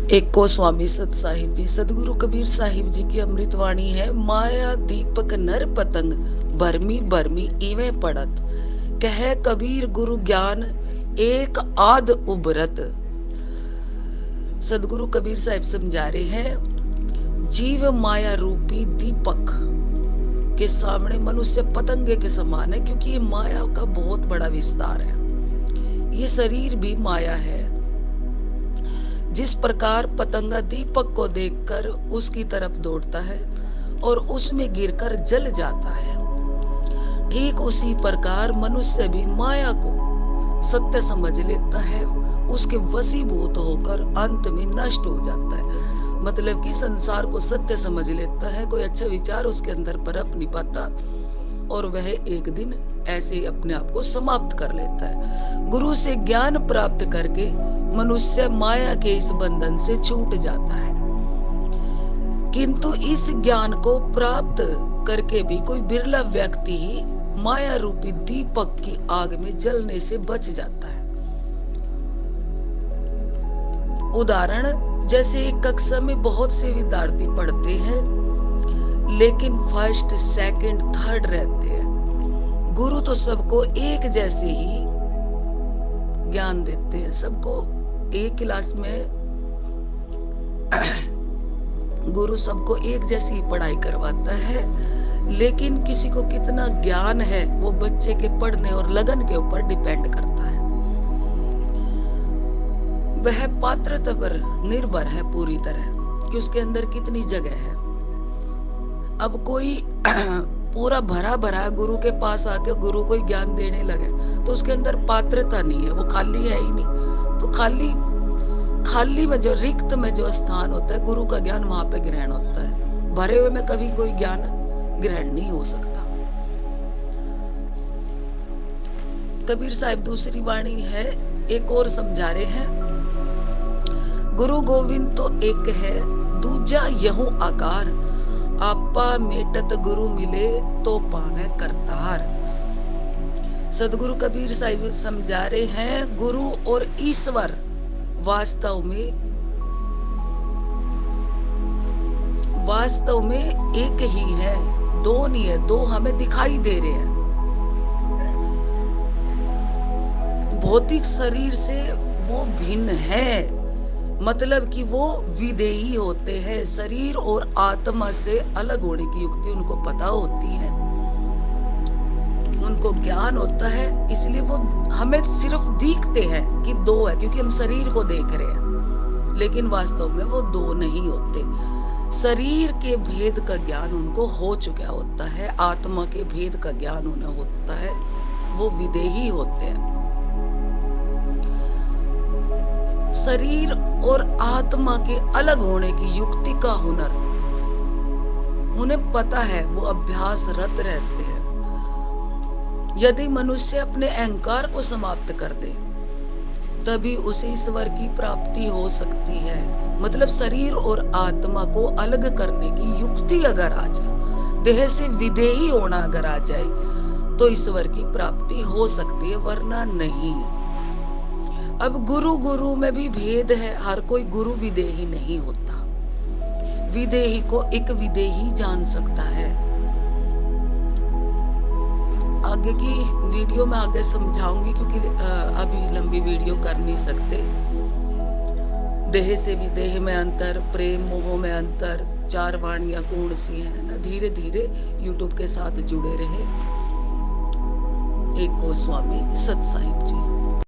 एक को स्वामी सत साहिब जी, सदगुरु कबीर साहिब जी की अमृतवाणी है। माया दीपक नर पतंग भरमी भरमी इवे पड़त, कह कबीर गुरु ज्ञान एक आध उबरत। सदगुरु कबीर साहिब समझा रहे हैं, जीव माया रूपी दीपक के सामने मनुष्य पतंगे के समान है, क्योंकि ये माया का बहुत बड़ा विस्तार है। ये शरीर भी माया है। जिस प्रकार पतंगा दीपक को देखकर उसकी तरफ दौड़ता है और उसमें गिरकर जल जाता है, ठीक उसी प्रकार मनुष्य भी माया को सत्य समझ लेता है, उसके वशीभूत होकर अंत में नष्ट हो जाता है। मतलब कि संसार को सत्य समझ लेता है, कोई अच्छा विचार उसके अंदर पनप नहीं पाता और वह एक दिन ऐसे ही अपने आप को समाप्त कर लेता है। गुरु से ज्ञान प्राप्त करके मनुष्य माया के इस बंधन से छूट जाता है, किंतु इस ज्ञान को प्राप्त करके भी कोई बिरला व्यक्ति ही माया रूपी दीपक की आग में जलने से बच जाता है। उदाहरण, जैसे एक कक्षा में बहुत से विद्यार्थी पढ़ते हैं, लेकिन फर्स्ट सेकंड थर्ड रहते हैं। गुरु तो सबको एक जैसे ही ज्ञान देते हैं। सबको एक क्लास में गुरु सबको एक जैसी ही पढ़ाई करवाता है, लेकिन किसी को कितना ज्ञान है वो बच्चे के पढ़ने और लगन के ऊपर डिपेंड करता है। वह पात्रता पर निर्भर है पूरी तरह कि उसके अंदर कितनी जगह है। अब कोई पूरा भरा भरा गुरु के पास आके गुरु को ज्ञान देने लगे तो उसके अंदर पात्रता नहीं है, वो खाली है ही नहीं। तो खाली में जो रिक्त में जो स्थान होता है, गुरु का ज्ञान वहां पे ग्रहण होता है। भरे हुए में कभी कोई ज्ञान ग्रहण नहीं हो सकता। कबीर साहिब दूसरी वाणी है, एक और समझा रहे हैं, गुरु गोविंद तो एक है, दूजा यहू आकार, आपा मेटत गुरु मिले तो पावे करतार। सदगुरु कबीर साहिब समझा रहे हैं, गुरु और ईश्वर वास्तव में एक ही है, दो नहीं है। दो हमें दिखाई दे रहे हैं। भौतिक शरीर से वो भिन्न है, मतलब कि वो विदेही होते हैं। शरीर और आत्मा से अलग होने की युक्ति उनको पता होती है, उनको ज्ञान होता है, इसलिए वो हमें सिर्फ दिखते हैं कि दो है, क्योंकि हम शरीर को देख रहे हैं, लेकिन वास्तव में वो दो नहीं होते। शरीर के भेद का ज्ञान उनको हो चुका होता है, आत्मा के भेद का ज्ञान उन्हें होता है, वो विदेही होते हैं। शरीर और आत्मा के अलग होने की युक्ति का हुनर उन्हें पता है, वो अभ्यासरत रहते हैं। यदि मनुष्य अपने अहंकार को समाप्त कर दे तभी उसे ईश्वर की प्राप्ति हो सकती है। मतलब शरीर और आत्मा को अलग करने की युक्ति अगर आ जाए, देह से विदेही होना अगर आ जाए, तो ईश्वर की प्राप्ति हो सकती है, वरना नहीं। अब गुरु में भी भेद है, हर कोई गुरु विदेही नहीं होता। विदेही को एक विदेही जान सकता है। आगे की वीडियो में आगे समझाऊंगी, क्योंकि अभी लंबी वीडियो कर नहीं सकते। देह से भी देह में अंतर, प्रेम मोह में अंतर, चार वाणियां कौन सी हैं ना। धीरे धीरे यूट्यूब के साथ जुड़े रहे। एक को स्वामी सत साहिब जी।